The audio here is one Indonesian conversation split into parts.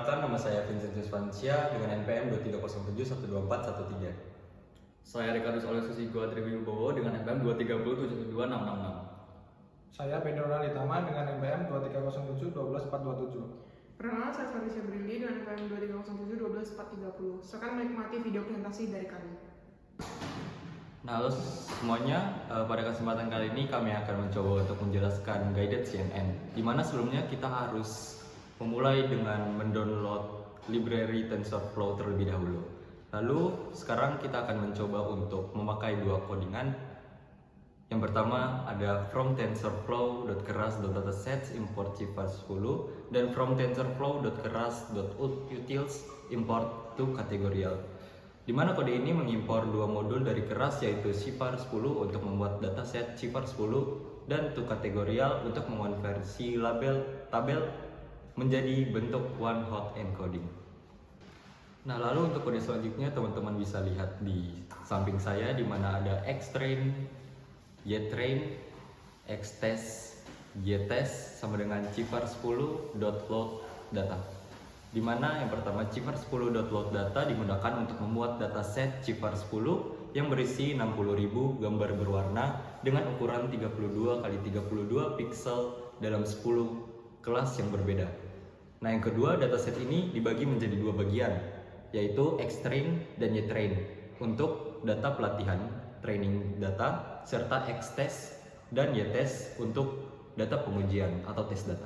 Perkenalkan, nama saya Vincentius Vancia dengan NPM 2307124113. Saya Ricardo Olesisigo Triwibowo dengan NPM 2307666. Saya Pedro Ralitama dengan NPM 2307 12427. Perkenalkan, saya Felicia Brili dengan NPM 2307 12430. Silakan menikmati video presentasi dari kami. Nah, halo semuanya, pada kesempatan kali ini kami akan mencoba untuk menjelaskan guided CNN, di mana sebelumnya kita harus memulai dengan mendownload library TensorFlow terlebih dahulu. Lalu sekarang kita akan mencoba untuk memakai dua codingan. Yang pertama ada from tensorflow.keras.datasets import cifar10 dan from tensorflow.keras.utils import to categorial. Di mana kode ini mengimpor dua modul dari keras, yaitu cifar10 untuk membuat dataset cifar10 dan to categorial untuk mengonversi label tabel menjadi bentuk one hot encoding. Nah, lalu untuk kode selanjutnya teman-teman bisa lihat di samping saya, di mana ada xtrain, ytrain, xtest, ytest sama dengan cifar10.load data. Di mana yang pertama cifar10.load data digunakan untuk membuat dataset cifar10 yang berisi 60.000 gambar berwarna dengan ukuran 32 x 32 pixel dalam 10 kelas yang berbeda. Nah, yang kedua, dataset ini dibagi menjadi dua bagian, yaitu xtrain dan ytrain untuk data pelatihan, training data, serta xtest dan ytest untuk data pengujian atau tes data.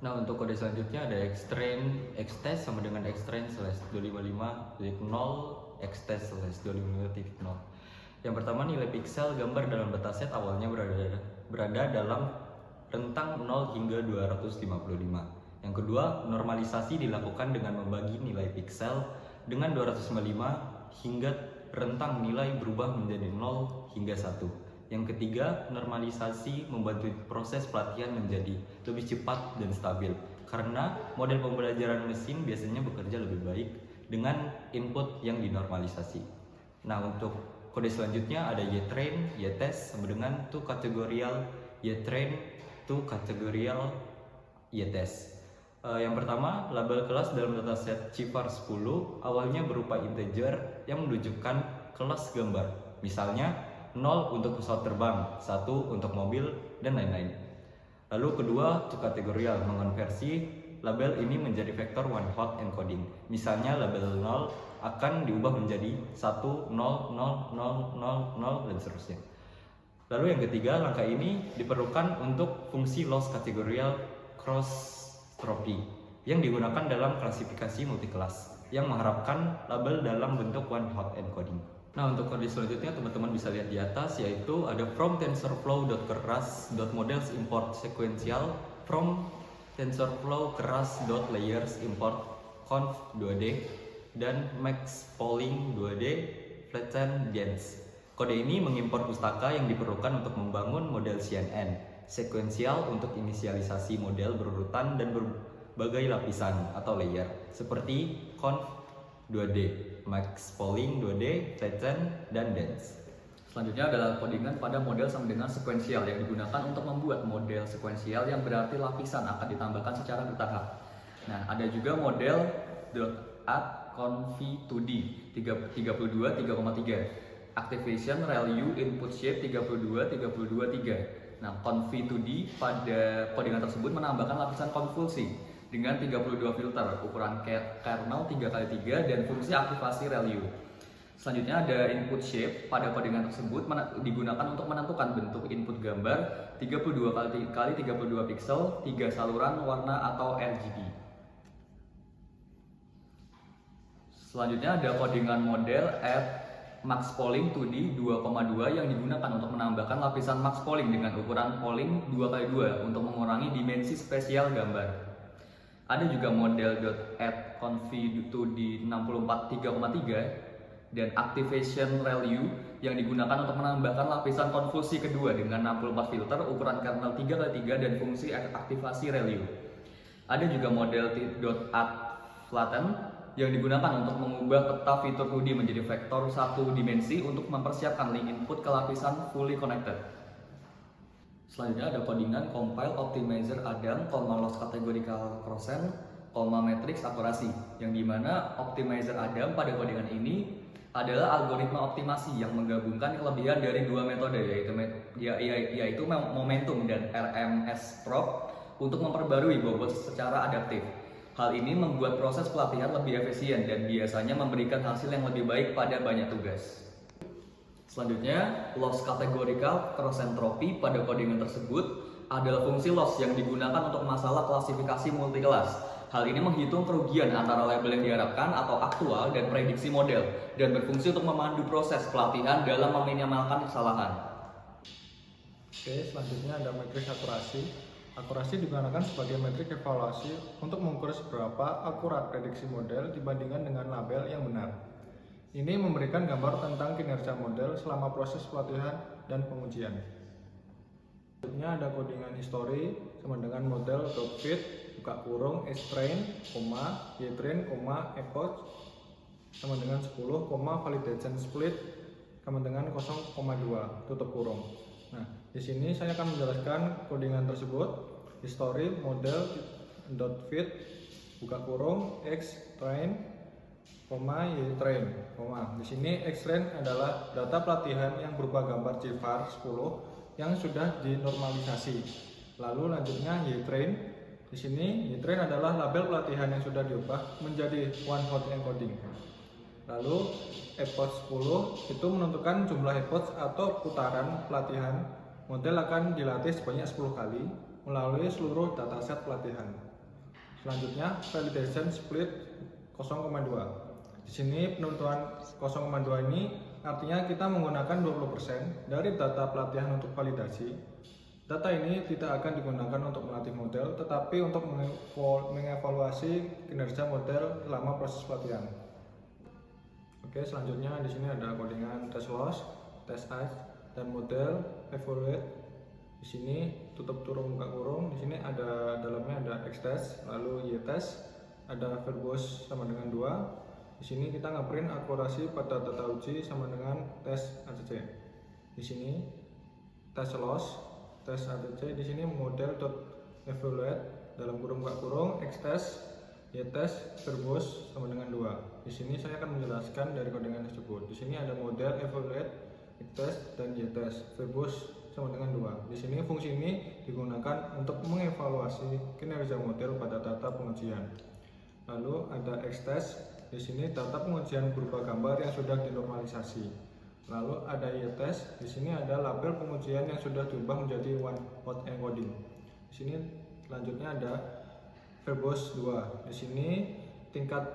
Nah, untuk kode selanjutnya ada xtrain, xtest sama dengan xtrain/255.0, xtest/255.0. Yang pertama, nilai pixel gambar dalam dataset awalnya berada dalam rentang 0 hingga 255. Yang kedua, normalisasi dilakukan dengan membagi nilai pixel dengan 255 hingga rentang nilai berubah menjadi 0 hingga 1. Yang ketiga, normalisasi membantu proses pelatihan menjadi lebih cepat dan stabil karena model pembelajaran mesin biasanya bekerja lebih baik dengan input yang dinormalisasi. Nah, untuk kode selanjutnya ada ytrain, ytest sama dengan to categorial, ytrain, to categorial, ytest. Yang pertama, label kelas dalam dataset cifar10 awalnya berupa integer yang menunjukkan kelas gambar. Misalnya 0 untuk pesawat terbang, 1 untuk mobil, dan lain-lain. Lalu kedua, to categorial mengonversi label ini menjadi vektor one hot encoding. Misalnya label 0 akan diubah menjadi 1 0 0 0 0 0 dan seterusnya. Lalu yang ketiga, langkah ini diperlukan untuk fungsi loss categorial cross trophy yang digunakan dalam klasifikasi multikelas yang mengharapkan label dalam bentuk one hot encoding. Nah, untuk kode selanjutnya teman-teman bisa lihat di atas, yaitu ada from tensorflow.keras.models import sequential, from tensorflow keras.layers import conv 2D, dan max polling 2D flatten gens. Kode ini mengimpor pustaka yang diperlukan untuk membangun model CNN sekuensial untuk inisialisasi model berurutan dan berbagai lapisan atau layer seperti conv 2D, max polling 2D, flatten, dan dense. Selanjutnya adalah codingan pada model sama dengan sekuensial yang digunakan untuk membuat model sekuensial yang berarti lapisan akan ditambahkan secara bertahap. Nah, ada juga model .add conv2d 32 3,3, activation value input shape 32 32 3. Nah, conv2d pada codingan tersebut menambahkan lapisan konvulsi dengan 32 filter, ukuran kernel 3x3, dan fungsi aktivasi value. Selanjutnya ada input shape pada codingan tersebut digunakan untuk menentukan bentuk input gambar 32x32 pixel, 3 saluran warna atau RGB. Selanjutnya ada codingan model add max polling 2D 2,2 yang digunakan untuk menambahkan lapisan max polling dengan ukuran polling 2x2 untuk mengurangi dimensi spesial gambar. Ada juga model .add conv2d 64 3,3 dan activation value yang digunakan untuk menambahkan lapisan konvulsi kedua dengan 64 filter, ukuran kernel 3x3, dan fungsi aktivasi value. Ada juga model .add flatten yang digunakan untuk mengubah peta fitur 2D menjadi vektor satu dimensi untuk mempersiapkan link input ke lapisan fully connected. Selanjutnya ada codingan compile optimizer Adam, loss categorical crossend, matriks akurasi, yang dimana optimizer Adam pada codingan ini adalah algoritma optimasi yang menggabungkan kelebihan dari dua metode, yaitu momentum dan RMS probe untuk memperbarui bobot secara adaptif. Hal ini membuat proses pelatihan lebih efisien dan biasanya memberikan hasil yang lebih baik pada banyak tugas. Selanjutnya, loss categorical cross entropy pada codingan tersebut adalah fungsi loss yang digunakan untuk masalah klasifikasi multikelas. Hal ini menghitung kerugian antara label yang diharapkan atau aktual dan prediksi model, dan berfungsi untuk memandu proses pelatihan dalam meminimalkan kesalahan. Oke, selanjutnya ada metrik akurasi. Akurasi digunakan sebagai metrik evaluasi untuk mengukur seberapa akurat prediksi model dibandingkan dengan label yang benar. Ini memberikan gambar tentang kinerja model selama proses pelatihan dan pengujian. Selanjutnya ada codingan history sama dengan model.fit buka kurung xtrain, ytrain, epoch sama dengan 10, validation split sama dengan 0,2 tutup kurung. Nah, di sini saya akan menjelaskan codingan tersebut. History model.fit buka kurung xtrain, ytrain, di sini xtrain adalah data pelatihan yang berupa gambar JVAR 10 yang sudah dinormalisasi. Lalu lanjutnya ytrain. Di sini ytrain adalah label pelatihan yang sudah diubah menjadi one hot encoding. Lalu epoch 10 itu menentukan jumlah epoch atau putaran pelatihan. Model akan dilatih sebanyak 10 kali melalui seluruh dataset pelatihan. Selanjutnya validation split 0,2. Di sini penentuan 0,2 ini artinya kita menggunakan 20% dari data pelatihan untuk validasi. Data ini tidak akan digunakan untuk melatih model, tetapi untuk mengevaluasi kinerja model selama proses pelatihan. Oke, selanjutnya di sini ada codingan test loss, test edge, dan model evaluate. Di sini tutup kurung buka kurung. Di sini ada dalamnya ada x-test, lalu y-test, ada verbose sama dengan 2. Di sini kita ngeprint akurasi pada data uji sama dengan tes ACC. Di sini tes loss, tes ACC. Di sini model.evaluate dalam kurung buka kurung, x-test, y-test, verbose sama dengan 2. Di sini saya akan menjelaskan dari codingan tersebut. Di sini ada model evaluate, x-test, dan y-test, verbose sama dengan 2. Di sini fungsi ini digunakan untuk mengevaluasi kinerja model pada data pengujian. Lalu ada x-test. Di sini data pengujian berupa gambar yang sudah dinormalisasi. Lalu ada y-test. Di sini ada label pengujian yang sudah diubah menjadi one hot encoding. Di sini selanjutnya ada verbose 2. Di sini tingkat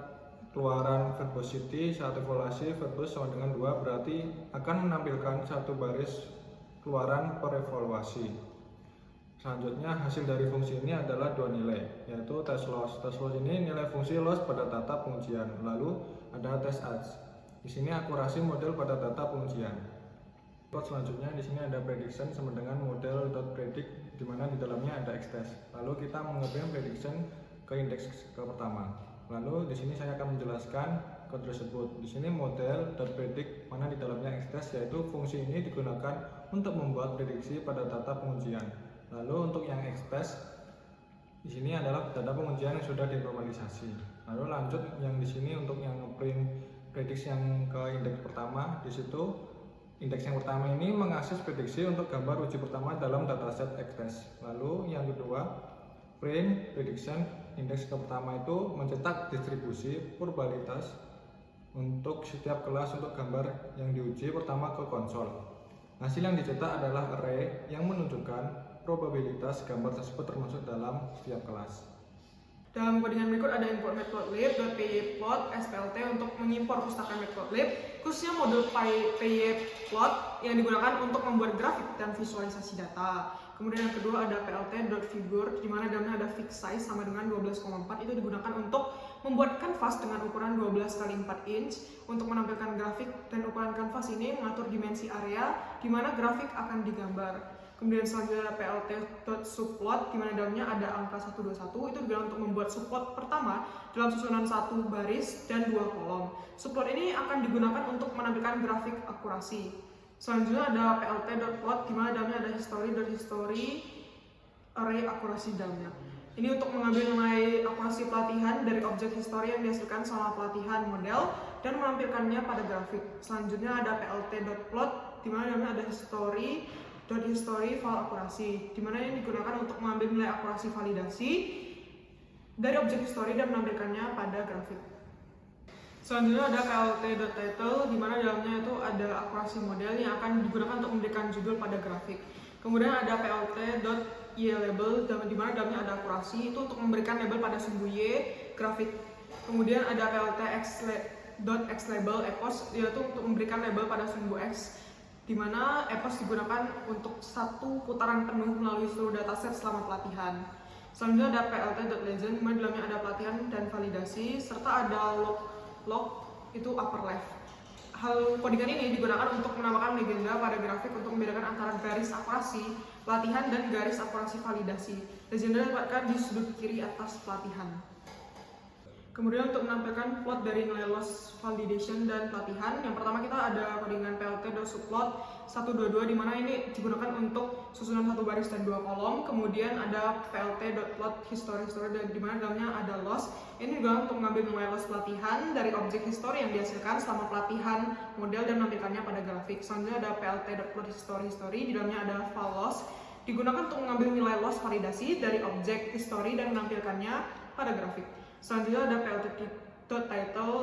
keluaran verbosity saat evaluasi verbose sama dengan 2 berarti akan menampilkan satu baris keluaran per evaluasi. Selanjutnya hasil dari fungsi ini adalah dua nilai, yaitu test loss. Test loss ini nilai fungsi loss pada data pengujian. Lalu ada test edge. Di sini akurasi model pada data pengujian. Selanjutnya di sini ada prediction sama dengan model.predict, di mana di dalamnya ada x-test. Lalu kita mengeprint prediction ke indeks ke pertama. Lalu di sini saya akan menjelaskan kode tersebut. Di sini model.predict, mana di dalamnya x-test, yaitu fungsi ini digunakan untuk membuat prediksi pada data pengujian. Lalu untuk yang x-test, di sini adalah data pengujian yang sudah dinormalisasi. Lalu lanjut yang di sini untuk yang print prediksi yang ke indeks pertama. Di situ indeks yang pertama ini mengakses prediksi untuk gambar uji pertama dalam dataset x-test. Lalu yang kedua, print prediction indeks ke pertama itu mencetak distribusi probabilitas untuk setiap kelas untuk gambar yang diuji pertama ke konsol. Hasil yang dicetak adalah array yang menunjukkan probabilitas gambar tersebut termasuk dalam setiap kelas. Dalam codingan berikut ada import matplotlib.pyplot splt untuk mengimpor pustaka matplotlib, khususnya modul pyplot yang digunakan untuk membuat grafik dan visualisasi data. Kemudian yang kedua ada plt.figure, di mana dalamnya ada fixed size sama dengan 12,4, itu digunakan untuk membuat kanvas dengan ukuran 12 x 4 inch untuk menampilkan grafik, dan ukuran kanvas ini mengatur dimensi area di mana grafik akan digambar. Kemudian selanjutnya ada plt.subplot, di mana dalamnya ada angka 121, itu digunakan untuk membuat subplot pertama dalam susunan 1 baris dan 2 kolom. Subplot ini akan digunakan untuk menampilkan grafik akurasi. Selanjutnya ada plt.plot, di mana dalamnya ada history array akurasi dalamnya. Ini untuk mengambil nilai akurasi pelatihan dari objek histori yang dihasilkan selama pelatihan model dan menampilkannya pada grafik. Selanjutnya ada plt.plot, di mana dalamnya ada history file akurasi, di mana ini digunakan untuk mengambil nilai akurasi validasi dari objek histori dan menampilkannya pada grafik. Selanjutnya ada plt.title, di mana dalamnya itu ada akurasi model yang akan digunakan untuk memberikan judul pada grafik. Kemudian ada plt.ylabel, di mana dalamnya ada akurasi itu untuk memberikan label pada sumbu Y grafik. Kemudian ada plt.xlabel epos, yaitu untuk memberikan label pada sumbu X, di mana epos digunakan untuk satu putaran penuh melalui seluruh dataset selama pelatihan. Selanjutnya ada plt.legend, di mana dalamnya ada pelatihan dan validasi, serta ada log itu upper left. Hal codingan ini digunakan untuk menambahkan legenda pada grafik untuk membedakan antara garis akurasi pelatihan dan garis akurasi validasi. Legenda didapatkan di sudut kiri atas pelatihan. Kemudian untuk menampilkan plot dari nilai loss validation dan pelatihan, yang pertama kita ada codingan plt.subplot 122, di mana ini digunakan untuk susunan satu baris dan dua kolom. Kemudian ada plt.plot history, dan di mana dalamnya ada loss. Ini juga untuk mengambil nilai loss pelatihan dari objek histori yang dihasilkan selama pelatihan model dan menampilkannya pada grafik. Selanjutnya ada plt.plot history, di dalamnya ada file loss, digunakan untuk mengambil nilai loss validasi dari objek histori dan menampilkannya pada grafik. Selanjutnya ada plt.title,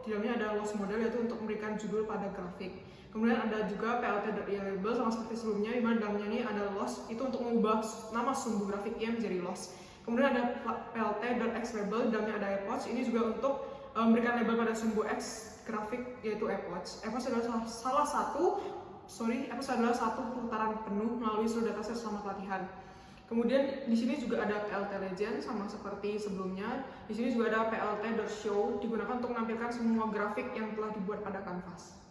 di dalamnya ada loss model, yaitu untuk memberikan judul pada grafik. Kemudian ada juga plt.ylabel, sama seperti sebelumnya, di mana dalamnya ini ada loss, itu untuk mengubah nama sumbu grafik Y menjadi loss. Kemudian ada plt.xlabel, di dalamnya ada epoch, ini juga untuk memberikan label pada sumbu X grafik, yaitu epoch. Epoch adalah satu putaran penuh melalui seluruh dataset selama pelatihan. Kemudian di sini juga ada plt.legend, sama seperti sebelumnya. Di sini juga ada plt.show, digunakan untuk menampilkan semua grafik yang telah dibuat pada kanvas.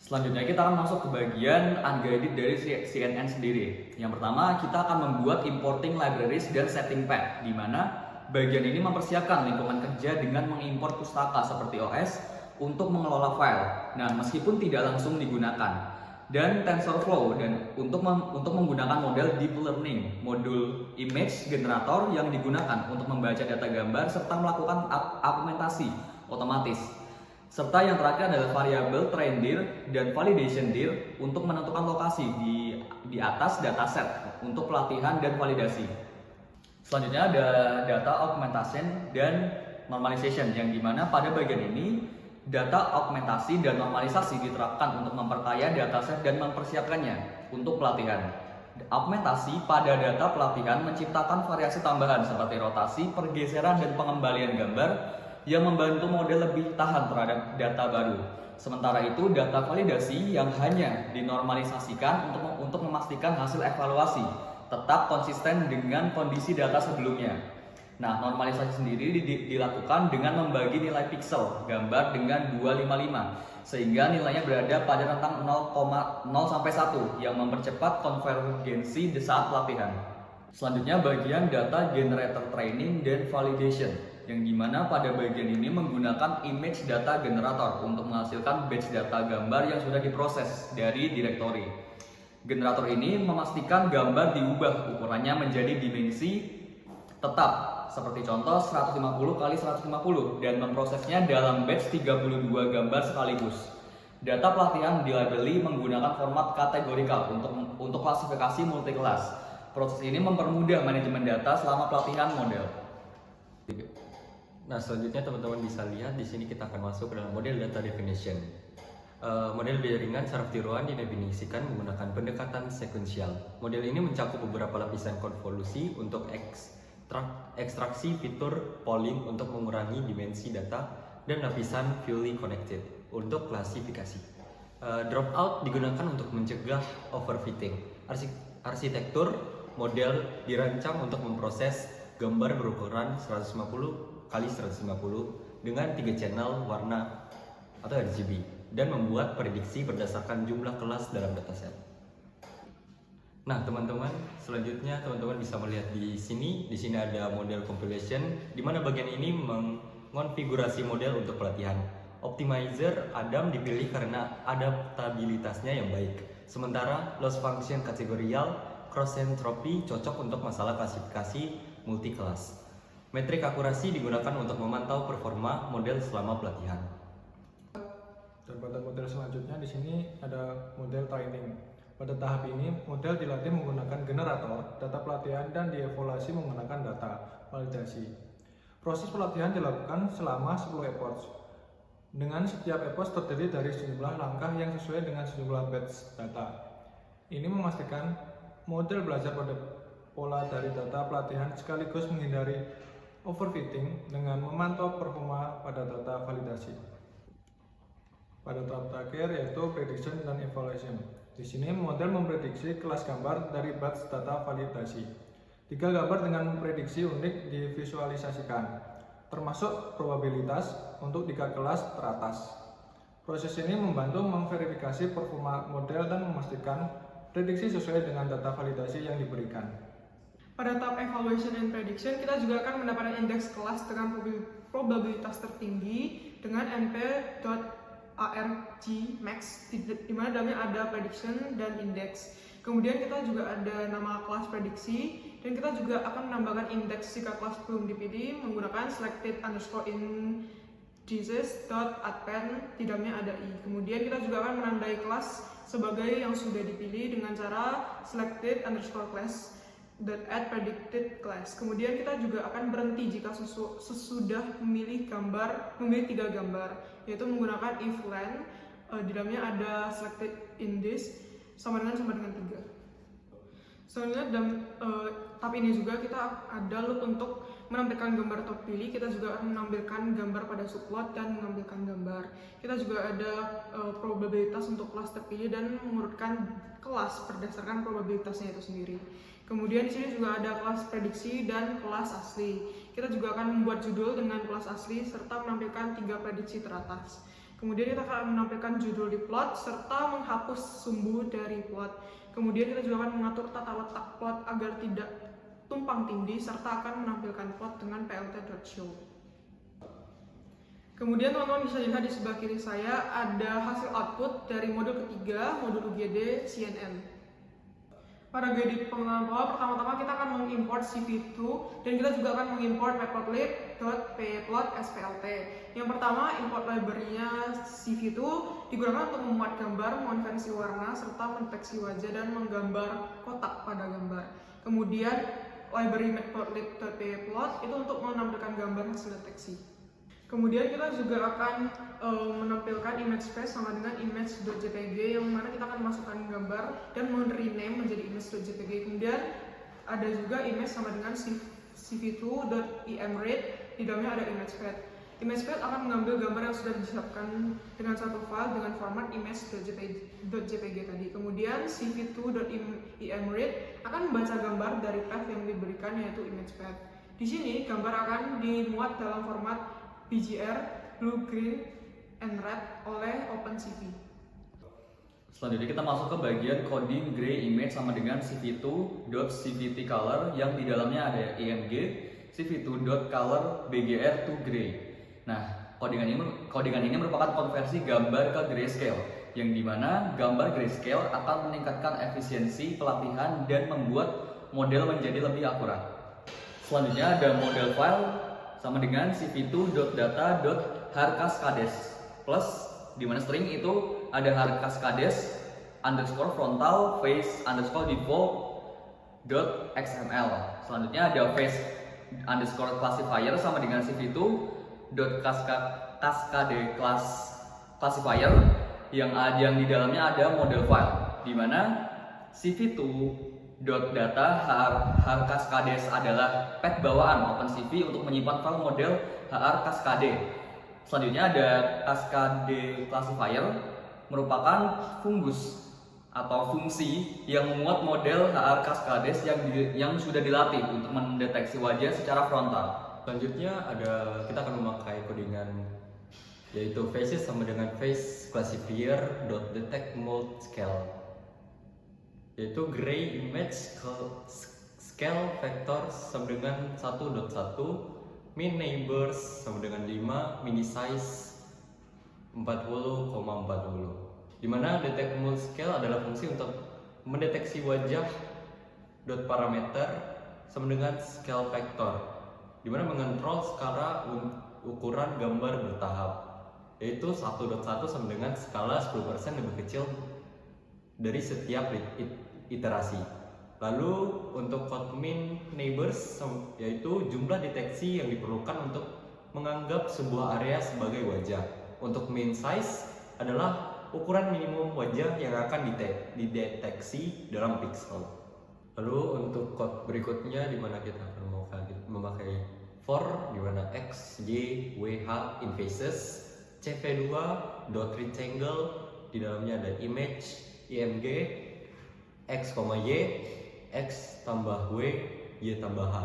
Selanjutnya kita akan masuk ke bagian unguided dari CNN sendiri. Yang pertama kita akan membuat importing libraries dan setting path, di mana bagian ini mempersiapkan lingkungan kerja dengan mengimpor pustaka seperti OS untuk mengelola file. Nah, meskipun tidak langsung digunakan. Dan TensorFlow dan untuk menggunakan model deep learning, modul image generator yang digunakan untuk membaca data gambar serta melakukan augmentasi otomatis. Serta yang terakhir adalah variabel train dir dan validation dir untuk menentukan lokasi di atas dataset untuk pelatihan dan validasi. Selanjutnya ada data augmentation dan normalization, yang dimana pada bagian ini data augmentasi dan normalisasi diterapkan untuk memperkaya dataset dan mempersiapkannya untuk pelatihan. Augmentasi pada data pelatihan menciptakan variasi tambahan seperti rotasi, pergeseran, dan pengembalian gambar yang membantu model lebih tahan terhadap data baru. Sementara itu, data validasi yang hanya dinormalisasikan untuk memastikan hasil evaluasi tetap konsisten dengan kondisi data sebelumnya. Nah, normalisasi sendiri dilakukan dengan membagi nilai piksel gambar dengan 255 sehingga nilainya berada pada rentang 0,0 sampai 1 yang mempercepat konvergensi di saat pelatihan. Selanjutnya bagian data generator training dan validation, yang dimana pada bagian ini menggunakan image data generator untuk menghasilkan batch data gambar yang sudah diproses dari directory. Generator ini memastikan gambar diubah ukurannya menjadi dimensi tetap seperti contoh 150x150 dan memprosesnya dalam batch 32 gambar sekaligus. Data pelatihan dilabeli menggunakan format kategorikal untuk klasifikasi multi-kelas. Proses ini mempermudah manajemen data selama pelatihan model. Nah, selanjutnya teman-teman bisa lihat di sini kita akan masuk ke dalam model data definition. Model jaringan saraf tiruan didefinisikan menggunakan pendekatan sekuensial. Model ini mencakup beberapa lapisan konvolusi untuk ekstraksi fitur polling untuk mengurangi dimensi data dan lapisan fully connected untuk klasifikasi. Dropout digunakan untuk mencegah overfitting. Arsitektur model dirancang untuk memproses gambar berukuran 150x150 dengan 3 channel warna atau RGB dan membuat prediksi berdasarkan jumlah kelas dalam dataset. Nah, teman-teman, selanjutnya teman-teman bisa melihat di sini ada model compilation, di mana bagian ini mengonfigurasi model untuk pelatihan. Optimizer Adam dipilih karena adaptabilitasnya yang baik, sementara loss function kategorial cross entropy cocok untuk masalah klasifikasi multi kelas. Metrik akurasi digunakan untuk memantau performa model selama pelatihan. Dan pada model selanjutnya di sini ada model training. Pada tahap ini, model dilatih menggunakan generator, data pelatihan, dan dievaluasi menggunakan data validasi. Proses pelatihan dilakukan selama 10 epoch. Dengan setiap epoch terdiri dari sejumlah langkah yang sesuai dengan sejumlah batch data. Ini memastikan model belajar pada pola dari data pelatihan sekaligus menghindari overfitting dengan memantau performa pada data validasi. Pada tahap terakhir yaitu prediction dan evaluation. Di sini model memprediksi kelas gambar dari batch data validasi. 3 gambar dengan prediksi unik divisualisasikan, termasuk probabilitas untuk 3 kelas teratas. Proses ini membantu memverifikasi performa model dan memastikan prediksi sesuai dengan data validasi yang diberikan. Pada tahap evaluation and prediction, kita juga akan mendapatkan indeks kelas dengan probabilitas tertinggi dengan np.argmax, di mana dalamnya ada prediction dan indeks. Kemudian kita juga ada nama kelas prediksi, dan kita juga akan menambahkan indeks jika kelas belum dipilih menggunakan selected_indices.append, di dalamnya ada i. Kemudian kita juga akan menandai kelas sebagai yang sudah dipilih dengan cara selected_class.add_predicted_class. Kemudian kita juga akan berhenti jika sesudah memilih 3 gambar, yaitu menggunakan if len, di dalamnya ada selected index sama dengan 3. Selanjutnya dalam tahap ini juga kita ada loop untuk menampilkan gambar terpilih. Kita juga akan menampilkan gambar pada subplot dan mengambilkan gambar. Kita juga ada probabilitas untuk kelas terpilih dan mengurutkan kelas berdasarkan probabilitasnya itu sendiri. Kemudian di sini juga ada kelas prediksi dan kelas asli. Kita juga akan membuat judul dengan kelas asli serta menampilkan 3 prediksi teratas. Kemudian kita akan menampilkan judul di plot serta menghapus sumbu dari plot. Kemudian kita juga akan mengatur tata letak plot agar tidak tumpang tindih serta akan menampilkan plot dengan plt.show. Kemudian teman-teman bisa lihat di sebelah kiri saya ada hasil output dari modul ketiga, modul UGD CNN. Pada guide pengenalan pola, pertama-tama kita akan mengimport CV2 dan kita juga akan mengimport matplotlib.pyplot_splt. Yang pertama, import library-nya CV2 digunakan untuk memuat gambar, mengonversi warna, serta mendeteksi wajah dan menggambar kotak pada gambar. Kemudian, library matplotlib.pyplot itu untuk menampilkan gambar hasil deteksi. Kemudian kita juga akan menampilkan image space sama dengan image.jpg, yang mana kita akan masukkan gambar dan rename menjadi image.jpg. Kemudian ada juga image sama dengan cv2.imread, di dalamnya ada imagepad. Imagepad akan mengambil gambar yang sudah disiapkan dengan satu file dengan format image.jpg tadi. Kemudian cv2.imread akan membaca gambar dari path yang diberikan, yaitu imagepad. Di sini gambar akan dimuat dalam format BGR, blue, green, and red oleh OpenCV. Selanjutnya kita masuk ke bagian coding gray image sama dengan cv2.cvtcolor yang di dalamnya ada img, cv2.color bgr to gray. Nah, codingan ini merupakan konversi gambar ke grayscale, yang dimana gambar grayscale akan meningkatkan efisiensi pelatihan dan membuat model menjadi lebih akurat. Selanjutnya ada model file sama dengan cv2.data.harCascades plus, di mana string itu ada harCascades underscore frontal face underscore default .xml. Selanjutnya ada face underscore classifier sama dengan cv2.cascade class classifier yang di dalamnya ada model file, di mana cv2.data harCascades adalah path bawaan OpenCV untuk menyimpan file model harCascade. Selanjutnya ada Cascade Classifier, merupakan fungsi yang memuat model harCascades yang sudah dilatih untuk mendeteksi wajah secara frontal. Selanjutnya kita akan memakai codingan yaitu faces sama dengan face classifier.detect mode scale, yaitu gray image scale vector sama dengan 1.1, min neighbors sama dengan 5, mini size 40,40, dimana detect mode scale adalah fungsi untuk mendeteksi wajah dot parameter sama dengan scale factor, di mana mengontrol skala ukuran gambar bertahap, yaitu 1.1 sama dengan skala 10% lebih kecil dari setiap iterasi. Lalu untuk code mean neighbors, yaitu jumlah deteksi yang diperlukan untuk menganggap sebuah area sebagai wajah. Untuk mean size adalah ukuran minimum wajah yang akan dideteksi dalam pixel. Lalu untuk code berikutnya di mana kita akan memakai for, di mana x, y, w, h in faces, cv2 dot rectangle, di dalamnya ada image, img, x, y, x tambah w, y tambah h,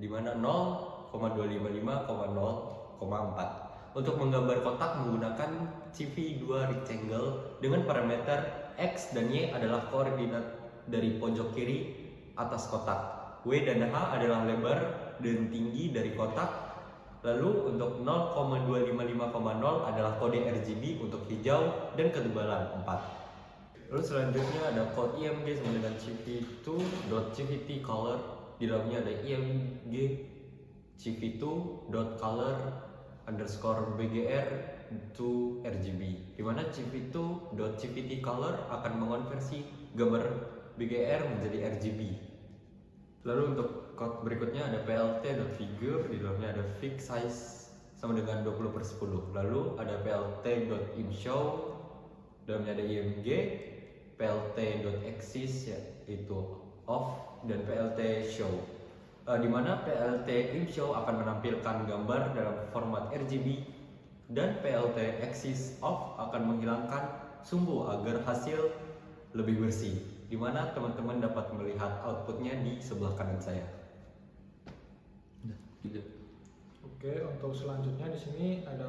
di mana 0,255, 0,4. Untuk menggambar kotak menggunakan CV2 rectangle dengan parameter X dan Y adalah koordinat dari pojok kiri atas kotak. W dan H adalah lebar dan tinggi dari kotak. Lalu untuk 0,255,0 adalah kode RGB untuk hijau dan ketebalan 4. Lalu selanjutnya ada code IMG sama dengan cv2.cvt_color, di dalamnya ada IMG cv2.color underscore BGR to RGB, di mana cv2.cvt_color akan mengonversi gambar BGR menjadi RGB. Lalu untuk code berikutnya ada plt.figure, di dalamnya ada fix size sama dengan 20/10. Lalu ada plt.inshow, dalamnya ada img, plt.axis yaitu off, dan plt show, di mana PLT InShow akan menampilkan gambar dalam format RGB dan PLT Axis Off akan menghilangkan sumbu agar hasil lebih bersih, di mana teman-teman dapat melihat outputnya di sebelah kanan saya. Oke, untuk selanjutnya di sini ada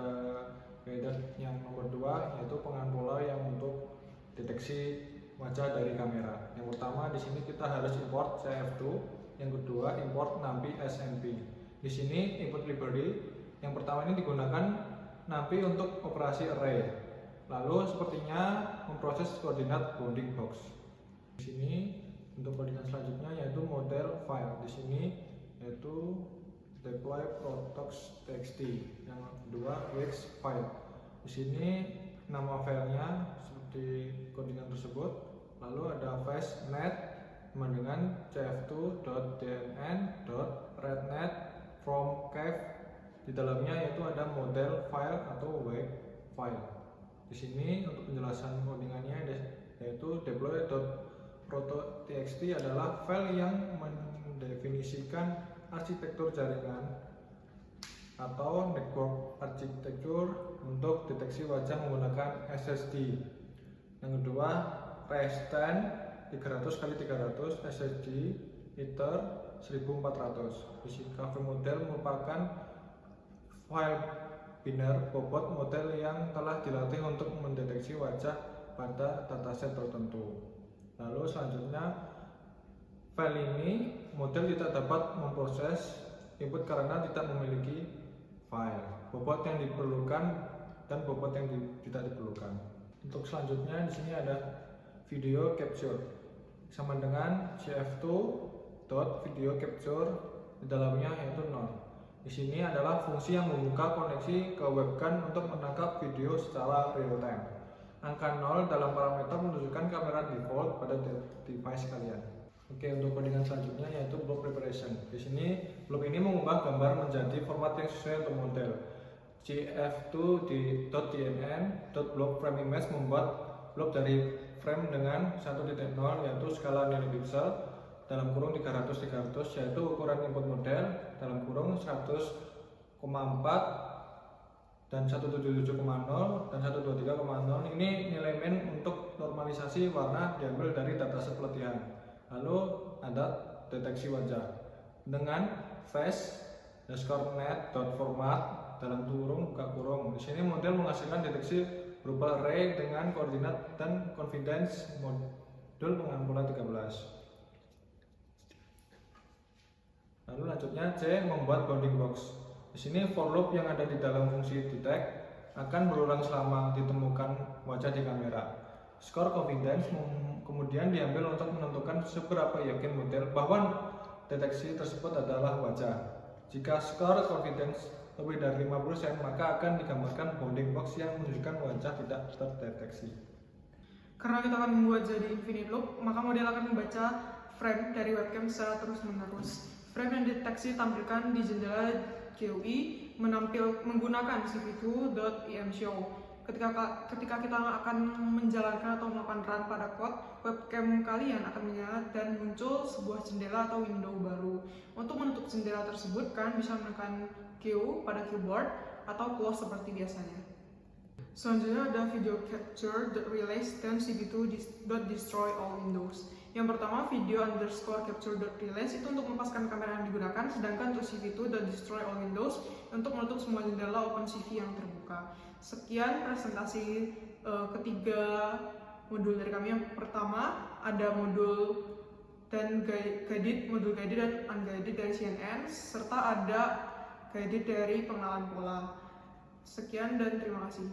guide yang nomor 2, yaitu pengamatan pola yang untuk deteksi wajah dari kamera. Yang pertama di sini kita harus import CF2. Yang kedua, import NumPy SNP. Di sini input library yang pertama ini digunakan NumPy untuk operasi array. Lalu sepertinya memproses koordinat bounding box. Di sini untuk koordinat selanjutnya yaitu model file. Di sini yaitu deploy protox.txt. Yang kedua, wix file. Di sini nama filenya seperti koordinat tersebut. Lalu ada fastnet dengan cf2.dnn.readnet from cave, di dalamnya yaitu ada model file atau web file. Di sini untuk penjelasan codingannya yaitu deploy.proto.txt adalah file yang mendefinisikan arsitektur jaringan atau network architecture untuk deteksi wajah menggunakan SSD. Yang kedua, RESTAN 300x300 SSD ITER 1400. Di sini cafe model merupakan file biner bobot model yang telah dilatih untuk mendeteksi wajah pada dataset tertentu. Lalu selanjutnya, file ini model tidak dapat memproses input karena tidak memiliki file, bobot yang diperlukan dan bobot yang tidak diperlukan. Untuk selanjutnya di sini ada video capture sama dengan cf2.video capture, di dalamnya yaitu 0. Di sini adalah fungsi yang membuka koneksi ke webcam untuk menangkap video secara real time. Angka 0 dalam parameter menunjukkan kamera default pada device kalian. Oke, untuk codingan selanjutnya yaitu block preparation. Di sini block ini mengubah gambar menjadi format yang sesuai untuk model. cf2.dnn.block frame image membuat blok dari frame dengan 1.0 yaitu skala nanopiksel dalam kurung 300x300, yaitu ukuran input model dalam kurung 100,4 dan 177,0 dan 123,0. Ini nilai min untuk normalisasi warna diambil dari dataset pelatihan. Lalu ada deteksi wajah dengan face .net.format dalam kurung buka kurung. Di sini model menghasilkan deteksi berupa array dengan koordinat dan confidence modul dengan pola 13. Lalu lanjutnya C, membuat bounding box. Di sini for loop yang ada di dalam fungsi detect akan berulang selama ditemukan wajah di kamera. Skor confidence kemudian diambil untuk menentukan seberapa yakin model bahwa deteksi tersebut adalah wajah. Jika skor confidence lebih dari 50%, maka akan digambarkan bounding box yang menunjukkan wajah tidak terdeteksi. Karena kita akan membuat jadi infinite loop, maka model akan membaca frame dari webcam secara terus-menerus. Frame yang dideteksi tampilkan di jendela GUI menggunakan cv2.imshow. Ketika kita akan menjalankan atau melakukan run pada code, webcam kalian akan menyala dan muncul sebuah jendela atau window baru. Untuk menutup jendela tersebut, kalian bisa menekan Q pada keyboard atau close seperti biasanya. Selanjutnya ada video capture.release dan cv2.destroy all windows. Yang pertama, video_capture.release itu untuk melepaskan kamera yang digunakan, sedangkan untuk cv2.destroy all windows untuk menutup semua jendela OpenCV yang terbuka. Sekian presentasi ketiga modul dari kami. Yang pertama ada modul dan modul guided dan unguided dari CNN, serta ada guided dari pengenalan pola. Sekian dan terima kasih.